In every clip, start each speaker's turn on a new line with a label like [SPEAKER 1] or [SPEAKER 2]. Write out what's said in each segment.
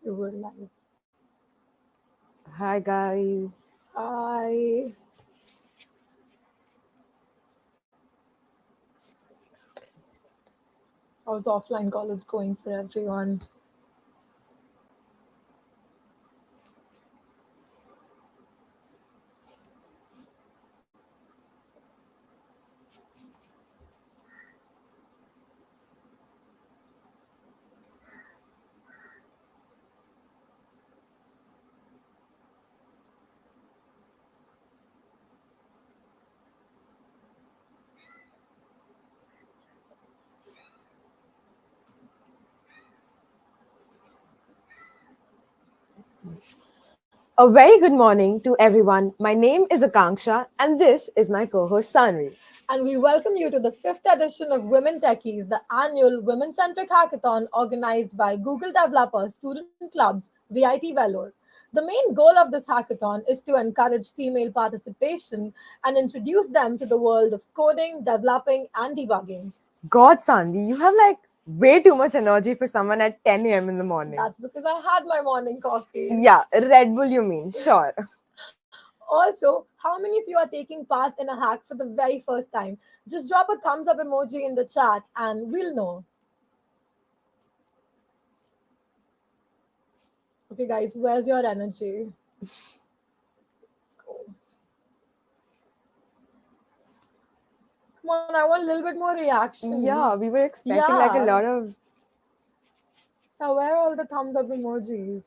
[SPEAKER 1] You were live.
[SPEAKER 2] Hi guys.
[SPEAKER 1] Hi. How's offline college going for everyone?
[SPEAKER 2] A very good morning to everyone. My name is Akanksha and this is my co-host Sanvi.
[SPEAKER 1] And we welcome you to the fifth edition of Women Techies, the annual women centric hackathon organized by Google developers, student clubs, VIT Vellore. The main goal of this hackathon is to encourage female participation and introduce them to the world of coding, developing, and debugging.
[SPEAKER 2] God Sanvi, you have like way too much energy for someone at 10 a.m. in the morning.
[SPEAKER 1] That's because I had my morning coffee.
[SPEAKER 2] Yeah, Red Bull you mean, sure.
[SPEAKER 1] Also, how many of you are taking part in a hack for the very first time? Just drop a thumbs up emoji in the chat and we'll know. Okay, guys, where's your energy? Go. Come on, I want a little bit more reaction.
[SPEAKER 2] Yeah, we were expecting like a
[SPEAKER 1] Yeah.
[SPEAKER 2] lot of
[SPEAKER 1] Now, where are all the thumbs up emojis?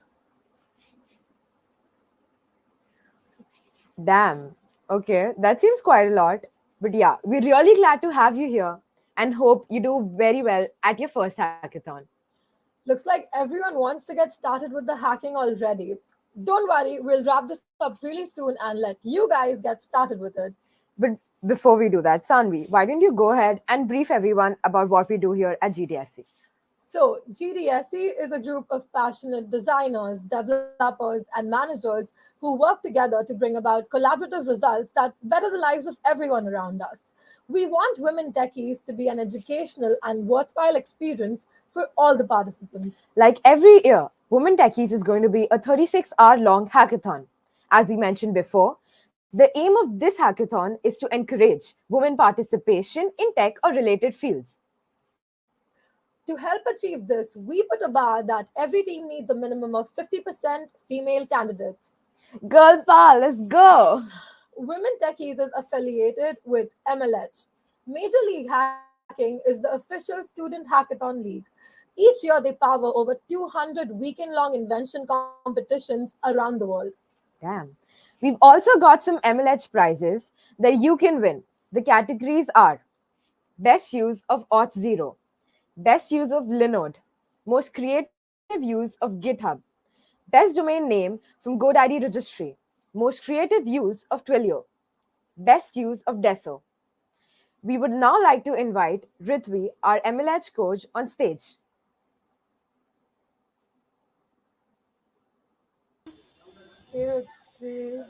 [SPEAKER 2] damn. Okay, that seems quite a lot. But yeah, we're really glad to have you here and hope you do very well at your first hackathon.
[SPEAKER 1] Looks like everyone wants to get started with the hacking already. Don't worry, we'll wrap this up really soon and let you guys get started with it.
[SPEAKER 2] But before we do that, Sanvi, why don't you go ahead and brief everyone about what we do here at GDSC?
[SPEAKER 1] So, GDSE is a group of passionate designers, developers, and managers who work together to bring about collaborative results that better the lives of everyone around us. We want Women Techies to be an educational and worthwhile experience for all the participants.
[SPEAKER 2] Like every year, Women Techies is going to be a 36-hour long hackathon. As we mentioned before, the aim of this hackathon is to encourage women participation in tech or related fields.
[SPEAKER 1] To help achieve this, we put a bar that every team needs a minimum of 50% female candidates.
[SPEAKER 2] Girl pal, let's go!
[SPEAKER 1] Women Techies is affiliated with MLH. Major League Hacking is the official student hackathon league. Each year, they power over 200 weekend long invention competitions around the world.
[SPEAKER 2] Damn. We've also got some MLH prizes that you can win. The categories are Best Use of Auth0, Best Use of Linode, Most Creative Use of GitHub, Best Domain Name from GoDaddy Registry, Most Creative Use of Twilio, Best Use of Deso. We would now like to invite Ritvi, our MLH coach, on stage.
[SPEAKER 1] Here we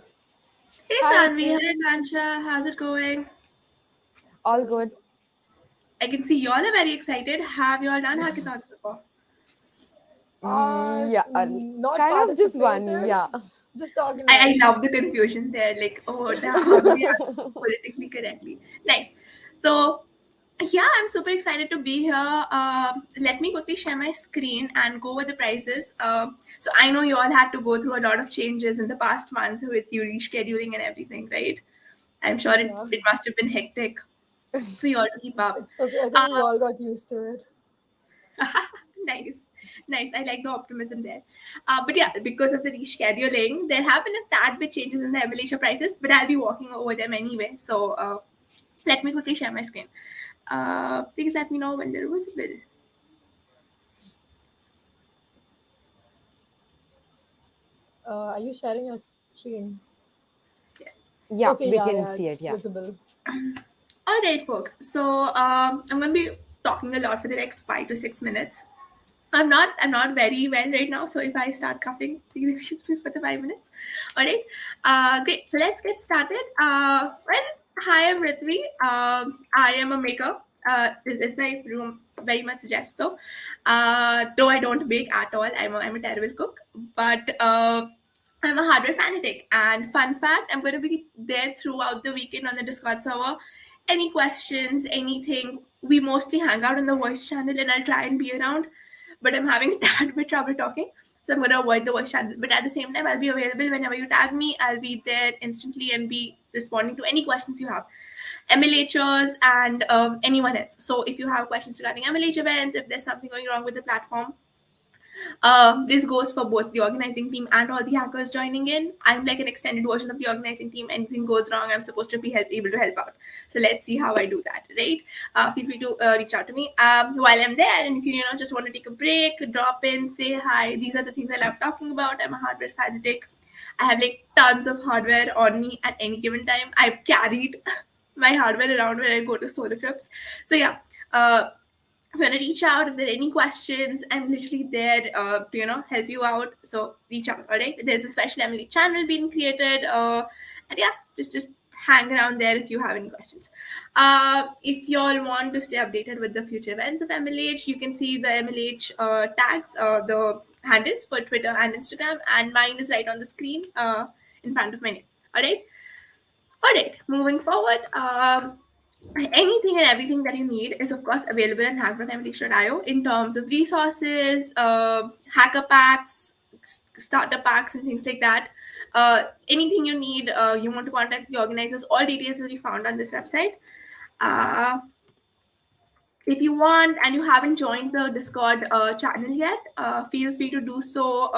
[SPEAKER 3] Hey
[SPEAKER 1] Hi
[SPEAKER 3] Sanvi,
[SPEAKER 1] Ritvi.
[SPEAKER 3] hi Kansha, how's it going?
[SPEAKER 2] All good?
[SPEAKER 3] I can see y'all are very excited. Have y'all done hackathons before?
[SPEAKER 2] Yeah,
[SPEAKER 1] Not
[SPEAKER 2] kind of just one,
[SPEAKER 1] participated,
[SPEAKER 2] yeah.
[SPEAKER 1] just
[SPEAKER 3] I
[SPEAKER 1] organized.
[SPEAKER 3] love the confusion there. Like, oh, now how do we answer this politically correctly? Nice. So, yeah, I'm super excited to be here. Let me quickly share my screen and go over the prizes. So, I know you all had to go through a lot of changes in the past month with you rescheduling and everything, right? I'm sure it,
[SPEAKER 1] Yeah,
[SPEAKER 3] it must have been hectic for you all to keep up.
[SPEAKER 1] it's okay. I
[SPEAKER 3] Uh,
[SPEAKER 1] think we all got used to it.
[SPEAKER 3] Nice, nice. I like the optimism there. But yeah, because of the rescheduling, there have been a tad bit changes in the Malaysia prices, but I'll be walking over them anyway. So let me quickly share my screen. Please let me know when they're visible.
[SPEAKER 1] Are you sharing your screen?
[SPEAKER 3] Yes.
[SPEAKER 1] Okay,
[SPEAKER 2] Yeah,
[SPEAKER 1] yeah,
[SPEAKER 2] we
[SPEAKER 1] yeah,
[SPEAKER 2] can
[SPEAKER 1] it's
[SPEAKER 2] see it, yeah.
[SPEAKER 1] visible.
[SPEAKER 3] All right, folks. So I'm going to be talking a lot for the next 5 to 6 minutes. I'm not very well right now, so if I start coughing, please excuse me for the 5 minutes. All right. Great. So let's get started. Well, hi, I'm Rithvi. I am a maker. This is my room. very much suggest so. Though I don't bake at all, I'm a terrible cook, but I'm a hardware fanatic. And fun fact, I'm going to be there throughout the weekend on the Discord server. Any questions, anything, we mostly hang out in the voice channel and I'll try and be around. But I'm having a tad bit trouble talking. So I'm going to avoid the voice channel. But at the same time, I'll be available whenever you tag me. I'll be there instantly and be responding to any questions you have. MLHers and anyone else. So if you have questions regarding MLH events, if there's something going wrong with the platform, this goes for both the organizing team and all the hackers joining in. I'm like an extended version of the organizing team. Anything goes wrong, I'm supposed to be able to help out. So let's see how I do that, right? Feel free to reach out to me while I'm there. And if you just want to take a break, drop in, say hi. These are the things I love talking about. I'm a hardware fanatic. I have like tons of hardware on me at any given time. I've carried my hardware around when I go to solo trips. So yeah. If you want to reach out, if there are any questions, I'm literally there to help you out. So reach out. All right, there's a special Emily channel being created, and yeah, just hang around there if you have any questions. If you all want to stay updated with the future events of MLH, you can see the MLH tags, the handles for Twitter and Instagram, and mine is right on the screen in front of my name. All right, moving forward. Anything and everything that you need is of course available in hack.mlh.io in terms of resources, hacker packs, starter packs, and things like that. Anything you need, you want to contact the organizers, all details will be found on this website. If you want and you haven't joined the Discord channel yet, feel free to do so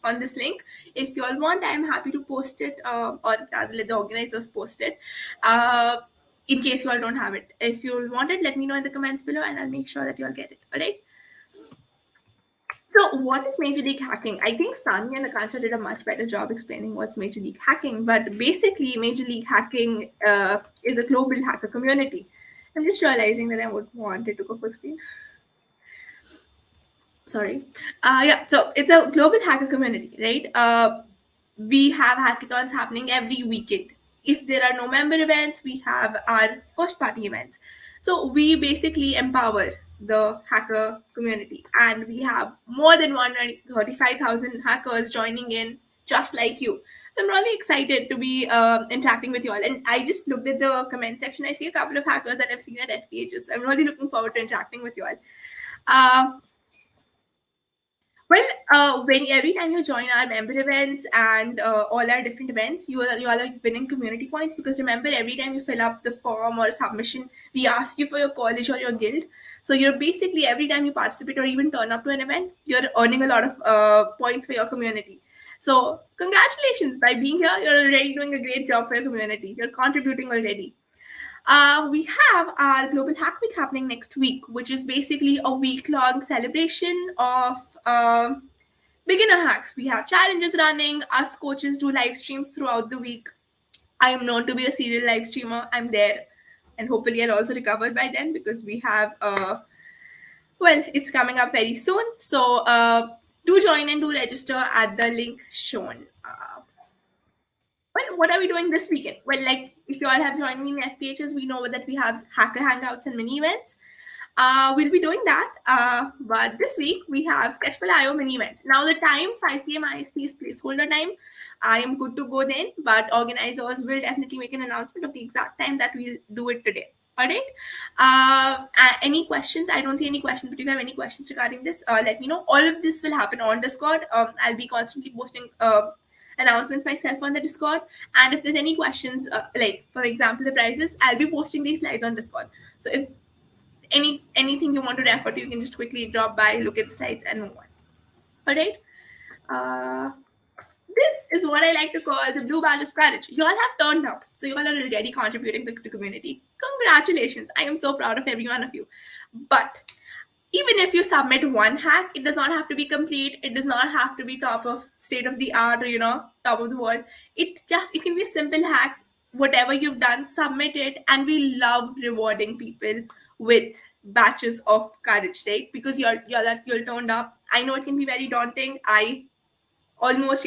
[SPEAKER 3] on this link. If you all want, I'm happy to post it, or rather let the organizers post it. In case you all don't have it. If you want it, let me know in the comments below and I'll make sure that you all get it. All right. So what is Major League Hacking? I think Sani and Akansha did a much better job explaining what's Major League Hacking, but basically Major League Hacking is a global hacker community. I'm just realizing that I would want it to go full screen. Sorry. Yeah, so it's a global hacker community, right? We have hackathons happening every weekend. If there are no member events, we have our first party events. So we basically empower the hacker community, and we have more than 135,000 hackers joining in just like you. So I'm really excited to be interacting with you all. And I just looked at the comment section. I see a couple of hackers that I've seen at FPHs. So I'm really looking forward to interacting with you all. When every time you join our member events and all our different events, you all are winning community points, because remember, every time you fill up the form or submission, we ask you for your college or your guild. So you're basically, every time you participate or even turn up to an event, you're earning a lot of points for your community. So congratulations, by being here, you're already doing a great job for your community. You're contributing already. We have our Global Hack Week happening next week, which is basically a week-long celebration of beginner hacks. We have challenges running. Us coaches do live streams throughout the week. I am known to be a serial live streamer. I'm there, and hopefully I'll also recover by then, because we have it's coming up very soon. So do join and do register at the link shown. Well, what are we doing this weekend? Well, like, if you all have joined me in FPHs, we know that we have hacker hangouts and mini events. We'll be doing that. But this week we have Sketchful.io mini event. Now the time, 5 p.m. IST is placeholder time. I am good to go then, but organizers will definitely make an announcement of the exact time that we'll do it today. All right. Any questions? I don't see any questions, but if you have any questions regarding this, let me know. All of this will happen on Discord. I'll be constantly posting announcements myself on the Discord. And if there's any questions, like for example the prizes, I'll be posting these slides on Discord. So if anything you want to refer to, you can just quickly drop by, look at the slides, and move on. All right. This is what I like to call the blue badge of courage. You all have turned up, so you all are already contributing to the community. Congratulations! I am so proud of every one of you. But even if you submit one hack, it does not have to be complete. It does not have to be top of state of the art or top of the world. It can be a simple hack. Whatever you've done, submit it, and we love rewarding people with batches of courage, right? Because you're turned up. I know it can be very daunting. I almost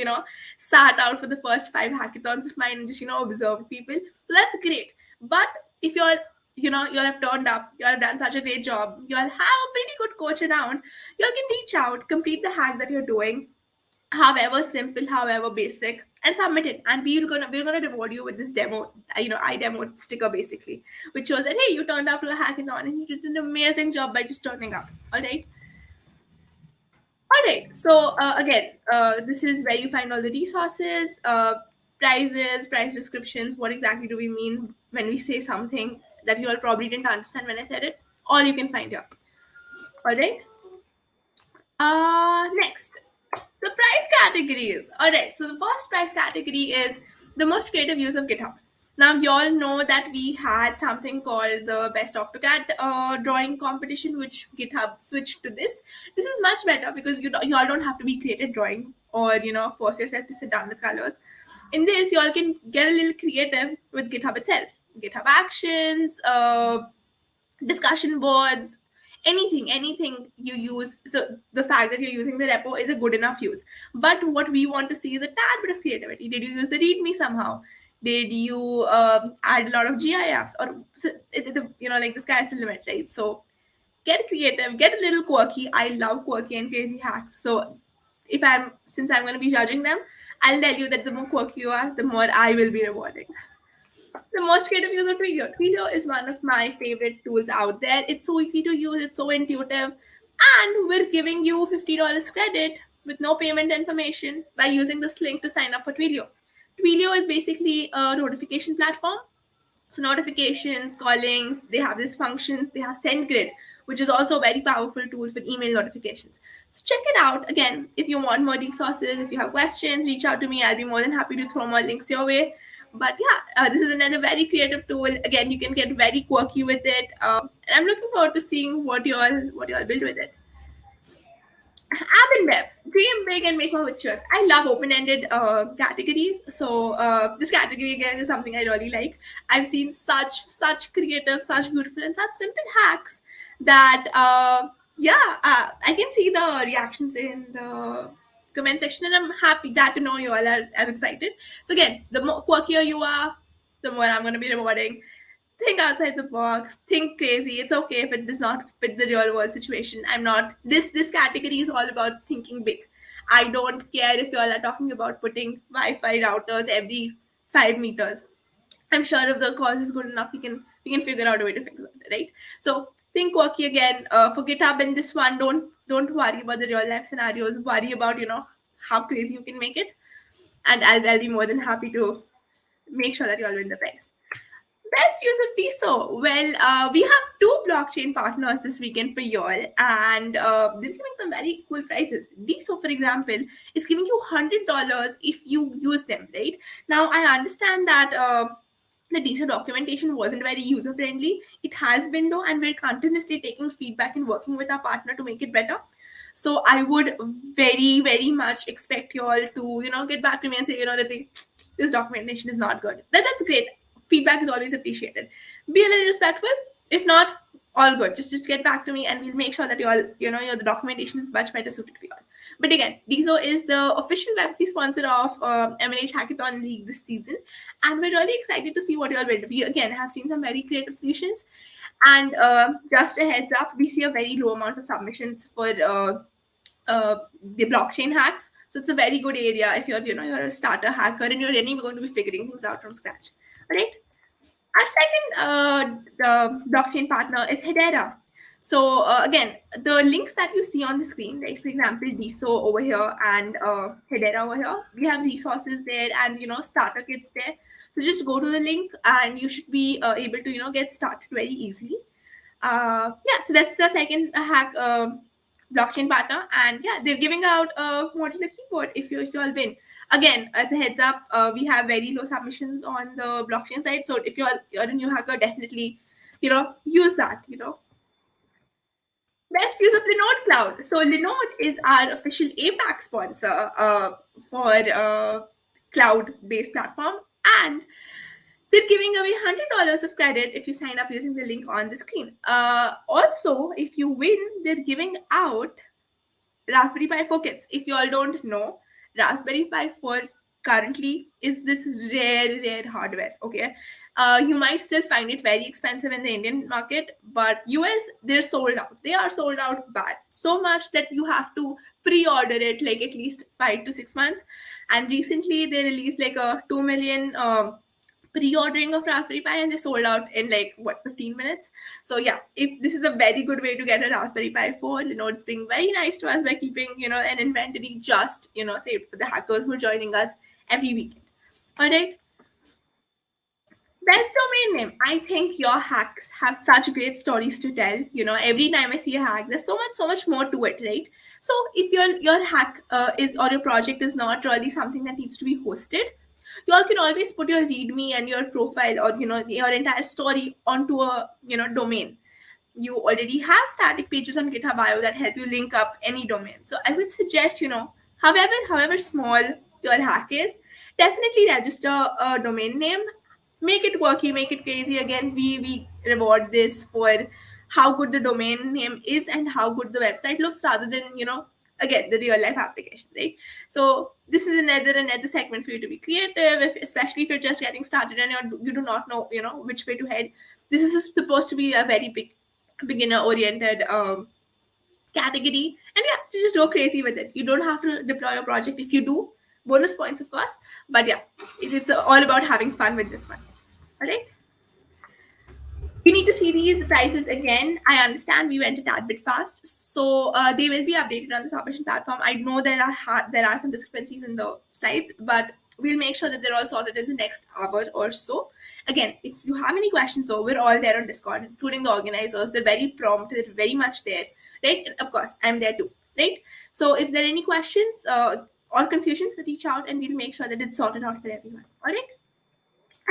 [SPEAKER 3] sat out for the first 5 hackathons of mine and just observed people. So that's great. But if you all have turned up, you all have done such a great job, you all have a pretty good coach around, you all can reach out, complete the hack that you're doing, however simple, however basic, and submit it. And we're gonna reward you with this demo, I demo sticker basically, which shows that hey, you turned up to a hackathon and you did an amazing job by just turning up. All right. All right. So again, this is where you find all the resources, prices, price descriptions. What exactly do we mean when we say something that you all probably didn't understand when I said it? All you can find here. All right. Next, the price categories. All right. So the first price category is the most creative use of GitHub. Now, you all know that we had something called the Best AutoCAD drawing competition, which GitHub switched to this. This is much better because you all don't have to be creative drawing or force yourself to sit down with colors. In this, you all can get a little creative with GitHub itself. GitHub Actions, discussion boards, anything you use. So the fact that you're using the repo is a good enough use. But what we want to see is a tad bit of creativity. Did you use the README somehow? Did you add a lot of GIFs? Or like the sky's the limit, right? So get creative, get a little quirky. I love quirky and crazy hacks. So since I'm going to be judging them, I'll tell you that the more quirky you are, the more I will be rewarding. The most creative use of Twilio. Twilio is one of my favorite tools out there. It's so easy to use, it's so intuitive, and we're giving you $50 credit with no payment information by using this link to sign up for Twilio. Twilio is basically a notification platform. So notifications, callings, they have these functions, they have SendGrid, which is also a very powerful tool for email notifications. So check it out. Again, if you want more resources, if you have questions, reach out to me. I'll be more than happy to throw more links your way. But yeah, this is another very creative tool. Again, you can get very quirky with it. And I'm looking forward to seeing what you all build with it. App and web, dream big and make more with choice. I love open-ended categories. So this category again is something I really like. I've seen such creative, such beautiful, and such simple hacks that I can see the reactions in the comment section, and I'm happy glad to know you all are as excited. So again, the more quirkier you are, the more I'm going to be rewarding. Think outside the box, think crazy. It's okay if it does not fit the real world situation. I'm not this category is all about thinking big. I don't care if you all are talking about putting Wi-Fi routers every 5 meters. I'm sure if the cause is good enough, we can figure out a way to fix it, right? So think quirky again. For GitHub in this one, don't worry about the real life scenarios. Worry about how crazy you can make it, and I'll be more than happy to make sure that you all win the prize. Best use of DSO. Well, we have 2 blockchain partners this weekend for y'all, and they're giving some very cool prizes. DSO, for example, is giving you $100 if you use them, right? Now, I understand that the DSO documentation wasn't very user friendly. It has been though, and we're continuously taking feedback and working with our partner to make it better. So I would very, very much expect you all to, get back to me and say, this documentation is not good. That's great. Feedback is always appreciated. Be a little respectful. If not, all good. Just get back to me, and we'll make sure that the documentation is much better suited for you all. But again, DSO is the official Web3 sponsor of MNH Hackathon League this season, and we're really excited to see what you all build. We again have seen some very creative solutions, and just a heads up, we see a very low amount of submissions for the blockchain hacks. So it's a very good area if you're a starter hacker and you're really going to be figuring things out from scratch. All right. Our second the blockchain partner is Hedera. So again, the links that you see on the screen, right? For example, DSO over here and Hedera over here, we have resources there and starter kits there. So just go to the link and you should be able to get started very easily. So that's the second hack blockchain partner, and they're giving out a modular keyboard if you all win. Again, as a heads up, we have very low submissions on the blockchain side, so if you're a new hacker, definitely use that. Best use of Linode Cloud. So Linode is our official APAC sponsor for cloud-based platform, and they're giving away $100 of credit if you sign up using the link on the screen. Also, if you win, they're giving out Raspberry Pi 4 kits. If you all don't know, Raspberry Pi 4 currently is this rare hardware. Okay, you might still find it very expensive in the Indian market, but US, they're sold out. They are sold out bad, so much that you have to pre-order it like at least 5 to 6 months. And recently they released like a 2 million pre-ordering of Raspberry Pi, and they sold out in like what, 15 minutes. So yeah, if this is a very good way to get a Raspberry Pi 4, Lenore's being very nice to us by keeping an inventory just saved for the hackers who are joining us every weekend. All right. Best domain name. I think your hacks have such great stories to tell. Every time I see a hack, there's so much more to it, right? So if your hack is, or your project is not really something that needs to be hosted, you all can always put your README and your profile, or your entire story onto a domain. You already have static pages on GitHub bio that help you link up any domain. So I would suggest, however small your hack is, definitely register a domain name. Make it quirky, make it crazy. Again, we reward this for how good the domain name is and how good the website looks, rather than again, the real life application, right? So this is another segment for you to be creative, especially if you're just getting started and you do not know which way to head. This is supposed to be a very big beginner oriented category, and yeah, just go crazy with it. You don't have to deploy a project. If you do, bonus points of course, but yeah, it's all about having fun with this one. All right. You need to see these prices again. I understand we went a tad bit fast, so they will be updated on the submission platform. I know there are some discrepancies in the slides, but we'll make sure that they're all sorted in the next hour or so. Again, if you have any questions, so we're all there on Discord, including the organizers. They're very prompt. They're very much there, right? And of course, I'm there too, right? So if there are any questions or confusions, reach out and we'll make sure that it's sorted out for everyone. All right.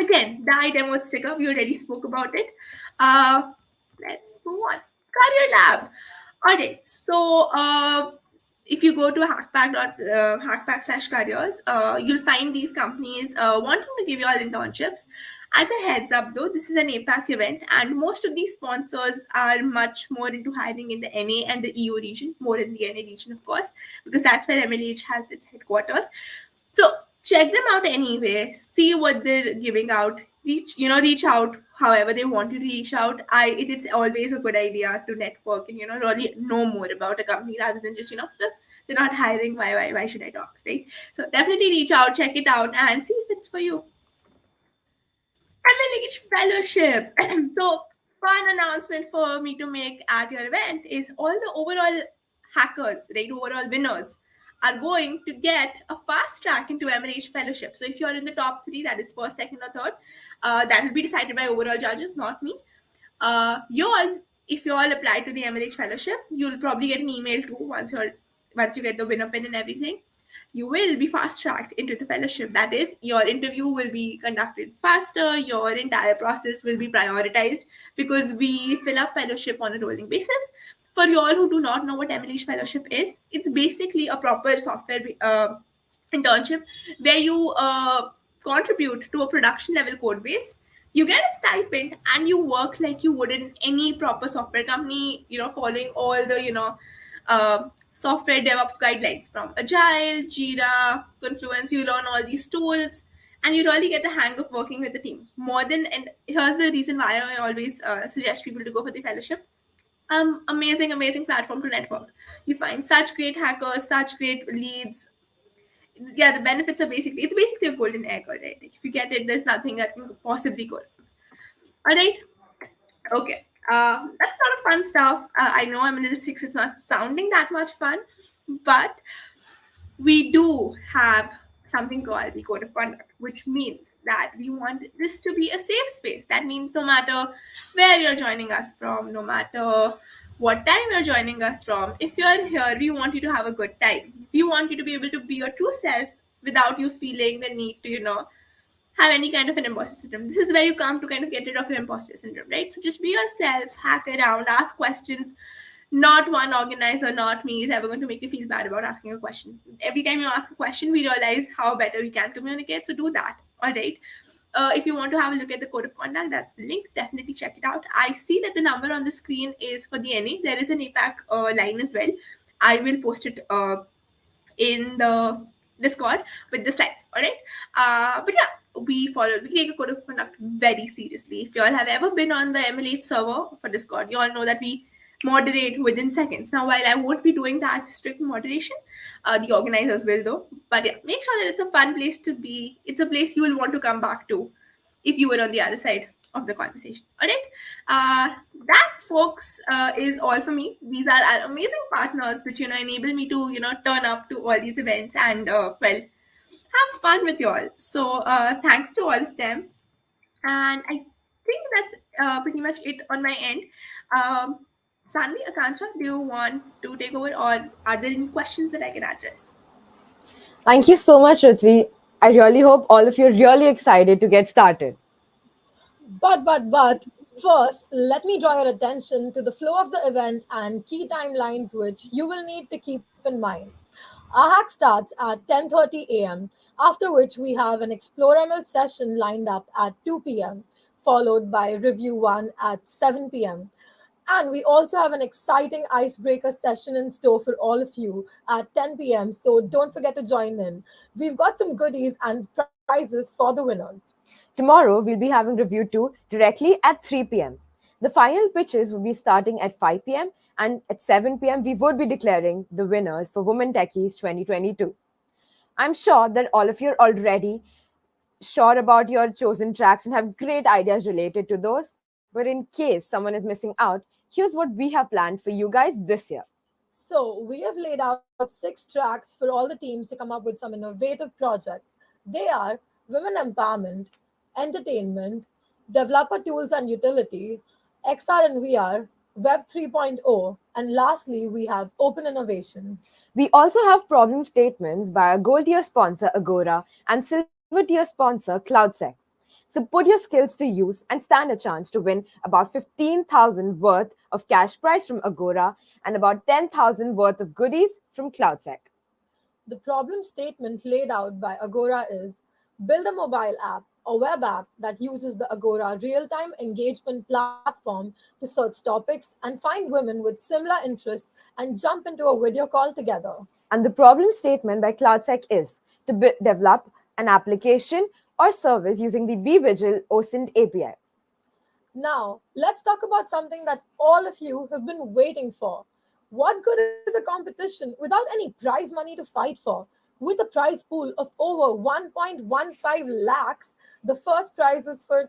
[SPEAKER 3] Again, the iDemo sticker, we already spoke about it. Let's move on. Career Lab. All right. So if you go to hackpack/careers, you'll find these companies wanting to give you all internships. As a heads up, though, this is an APAC event, and most of these sponsors are much more into hiring in the NA and the EU region, more in the NA region, of course, because that's where MLH has its headquarters. So check them out anyway. See what they're giving out. Reach out however they want you to reach out. It's always a good idea to network and really know more about a company rather than just they're not hiring. Why should I talk, right? So definitely reach out, check it out, and see if it's for you. MLH Fellowship. So fun announcement for me to make at your event is all the overall hackers, right? Overall winners are going to get a fast track into MLH Fellowship. So if you're in the top three, that is first, second, or third, that will be decided by overall judges, not me. If you all apply to the MLH Fellowship, you'll probably get an email too once you get the winner pin and everything. You will be fast tracked into the fellowship. That is, your interview will be conducted faster, your entire process will be prioritized, because we fill up fellowship on a rolling basis. For you all who do not know what MLH Fellowship is, it's basically a proper software internship where you contribute to a production level code base. You get a stipend and you work like you would in any proper software company, following all the software DevOps guidelines from Agile, Jira, Confluence. You learn all these tools and you really get the hang of working with the team. And here's the reason why I always suggest people to go for the fellowship. Amazing platform to network. You find such great hackers, such great leads. Yeah, the benefits are basically a golden egg, all right? Like, if you get it, there's nothing that can possibly go wrong. All right. Okay. That's a lot of fun stuff. I know I'm a little sick, so it's not sounding that much fun, but we do have something called the code of conduct, which means that we want this to be a safe space. That means no matter where you're joining us from, no matter what time you're joining us from, if you're here, we want you to have a good time. We want you to be able to be your true self without you feeling the need to, have any kind of an imposter syndrome. This is where you come to kind of get rid of your imposter syndrome, right? So just be yourself, hack around, ask questions. Not one organizer, not me, is ever going to make you feel bad about asking a question. Every time you ask a question, we realize how better we can communicate. So do that. All right. If you want to have a look at the code of conduct, that's the link. Definitely check it out. I see that the number on the screen is for the NA. There is an APAC line as well. I will post it in the Discord with the slides. All right. But yeah, we take a code of conduct very seriously. If you all have ever been on the emulate server for Discord, you all know that we moderate within seconds. Now, while I won't be doing that strict moderation, the organizers will though. But yeah, make sure that it's a fun place to be. It's a place you will want to come back to if you were on the other side of the conversation. All right. That, folks, is all for me. These are our amazing partners, which enable me to turn up to all these events and have fun with you all. So thanks to all of them, and I think that's pretty much it on my end. Um, Sanvi, Akansha, do you want to take over, or are there any questions that I can address?
[SPEAKER 2] Thank you so much, Ritvi. I really hope all of you are really excited to get started.
[SPEAKER 1] But, first, let me draw your attention to the flow of the event and key timelines which you will need to keep in mind. Our hack starts at 10:30 a.m., after which we have an Explore ML session lined up at 2 p.m., followed by Review 1 at 7 p.m. And we also have an exciting icebreaker session in store for all of you at 10 p.m., so don't forget to join in. We've got some goodies and prizes for the winners.
[SPEAKER 2] Tomorrow, we'll be having review 2 directly at 3 p.m. The final pitches will be starting at 5 p.m. and at 7 p.m. we would be declaring the winners for Women Techies 2022. I'm sure that all of you are already sure about your chosen tracks and have great ideas related to those. But in case someone is missing out, here's what we have planned for you guys this year.
[SPEAKER 1] So, we have laid out 6 tracks for all the teams to come up with some innovative projects. They are women empowerment, entertainment, developer tools and utility, XR and VR, Web 3.0, and lastly, we have open innovation.
[SPEAKER 2] We also have problem statements by our gold tier sponsor Agora and silver tier sponsor CloudSec. So put your skills to use and stand a chance to win about 15,000 worth of cash prize from Agora and about 10,000 worth of goodies from CloudSec.
[SPEAKER 1] The problem statement laid out by Agora is build a mobile app or web app that uses the Agora real time engagement platform to search topics and find women with similar interests and jump into a video call together.
[SPEAKER 2] And the problem statement by CloudSec is to develop an application or service using the BVigil OSINT API.
[SPEAKER 1] Now, let's talk about something that all of you have been waiting for. What good is a competition without any prize money to fight for? With a prize pool of over 1.15 lakhs, the first prize is for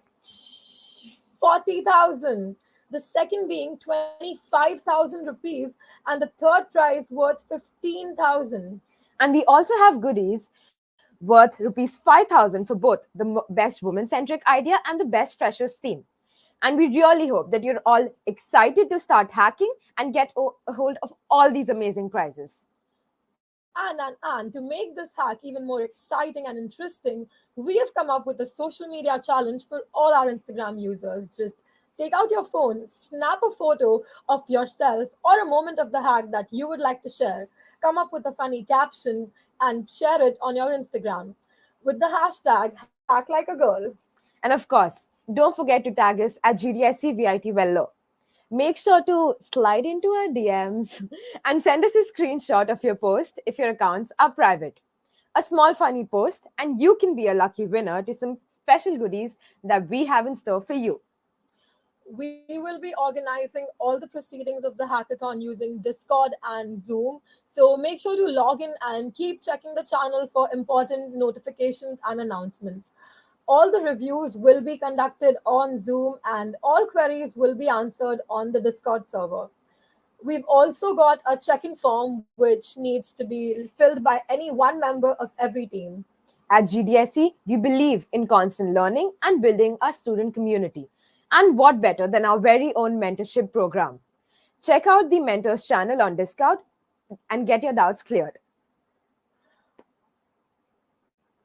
[SPEAKER 1] 40,000, the second being 25,000 rupees, and the third prize worth 15,000.
[SPEAKER 2] And we also have goodies worth rupees 5,000 for both the best woman-centric idea and the best freshers theme. And we really hope that you're all excited to start hacking and get a hold of all these amazing prizes.
[SPEAKER 1] And to make this hack even more exciting and interesting, we have come up with a social media challenge for all our Instagram users. Just take out your phone, snap a photo of yourself or a moment of the hack that you would like to share, come up with a funny caption, and share it on your Instagram with the hashtag hack like a girl.
[SPEAKER 2] And of course, don't forget to tag us at GDSC Vello. Make sure to slide into our DMs and send us a screenshot of your post if your accounts are private. A small funny post, and you can be a lucky winner to some special goodies that we have in store for you.
[SPEAKER 1] We will be organizing all the proceedings of the hackathon using Discord and Zoom. So make sure to log in and keep checking the channel for important notifications and announcements. All the reviews will be conducted on Zoom and all queries will be answered on the Discord server. We've also got a check-in form which needs to be filled by any one member of every team.
[SPEAKER 2] At GDSC, we believe in constant learning and building our student community. And what better than our very own mentorship program? Check out the Mentors channel on Discord and get your doubts cleared.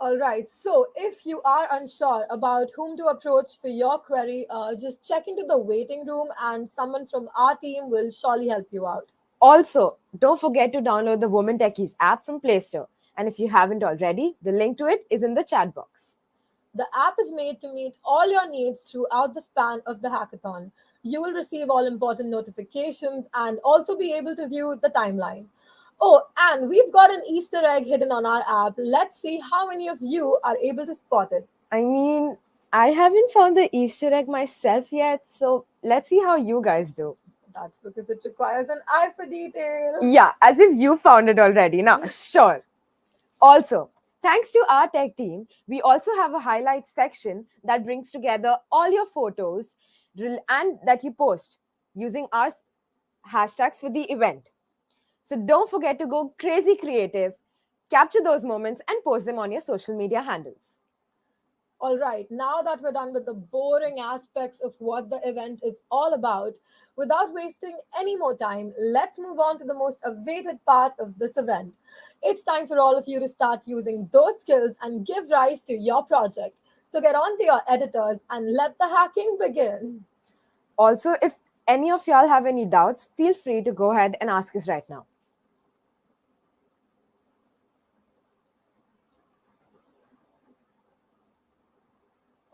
[SPEAKER 1] All right. So if you are unsure about whom to approach for your query, just check into the waiting room and someone from our team will surely help you out.
[SPEAKER 2] Also, don't forget to download the Women Techies app from Play Store. And if you haven't already, the link to it is in the chat box.
[SPEAKER 1] The app is made to meet all your needs throughout the span of the hackathon. You will receive all important notifications and also be able to view the timeline. Oh, and we've got an Easter egg hidden on our app. Let's see how many of you are able to spot it.
[SPEAKER 2] I mean, I haven't found the Easter egg myself yet, so let's see how you guys do.
[SPEAKER 1] That's because it requires an eye for detail.
[SPEAKER 2] Yeah, as if you found it already. Now, sure. Also, thanks to our tech team, we also have a highlights section that brings together all your photos and that you post using our hashtags for the event. So don't forget to go crazy creative, capture those moments, and post them on your social media handles.
[SPEAKER 1] All right, now that we're done with the boring aspects of what the event is all about, without wasting any more time, let's move on to the most awaited part of this event. It's time for all of you to start using those skills and give rise to your project. So get on to your editors and let the hacking begin.
[SPEAKER 2] Also, if any of y'all have any doubts, feel free to go ahead and ask us right now.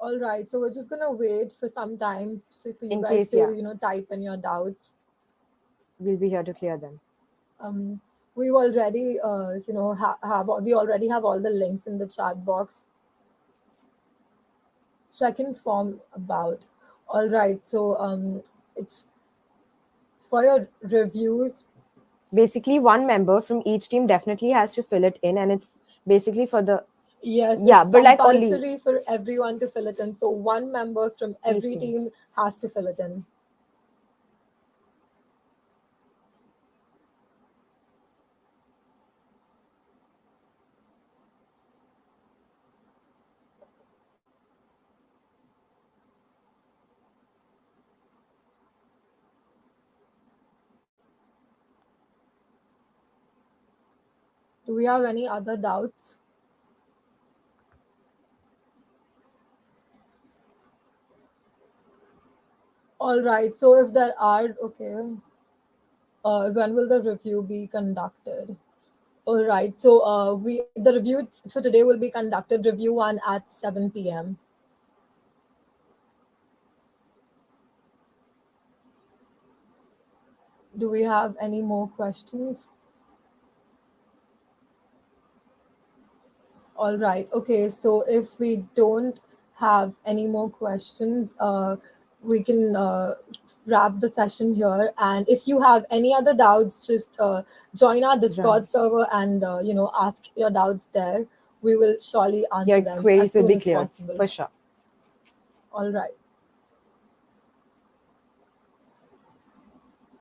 [SPEAKER 1] All right, so we're just gonna wait for some time for you
[SPEAKER 2] In
[SPEAKER 1] guys
[SPEAKER 2] case,
[SPEAKER 1] to,
[SPEAKER 2] yeah,
[SPEAKER 1] type in your doubts.
[SPEAKER 2] we'll be here to clear them.
[SPEAKER 1] Um, we already, we already have all the links in the chat box. Check-in form about. All right, so it's for your reviews.
[SPEAKER 2] Basically, one member from each team definitely has to fill it in, and it's basically for the
[SPEAKER 1] Yes,
[SPEAKER 2] yeah,
[SPEAKER 1] it's
[SPEAKER 2] but like only
[SPEAKER 1] compulsory for everyone to fill it in. So one member from
[SPEAKER 2] each
[SPEAKER 1] every
[SPEAKER 2] team.
[SPEAKER 1] team has to fill it in. Do we have any other doubts? All right, so if there are, okay, when will the review be conducted? All right, so the review for today will be conducted, review 1 at 7 p.m. Do we have any more questions? All right. Okay. So if we don't have any more questions, we can wrap the session here. And if you have any other doubts, just join our Discord server and ask your doubts there. We will surely answer
[SPEAKER 2] Your
[SPEAKER 1] them as
[SPEAKER 2] queries will
[SPEAKER 1] soon
[SPEAKER 2] be
[SPEAKER 1] as
[SPEAKER 2] cleared
[SPEAKER 1] possible.
[SPEAKER 2] for sure.
[SPEAKER 1] All right.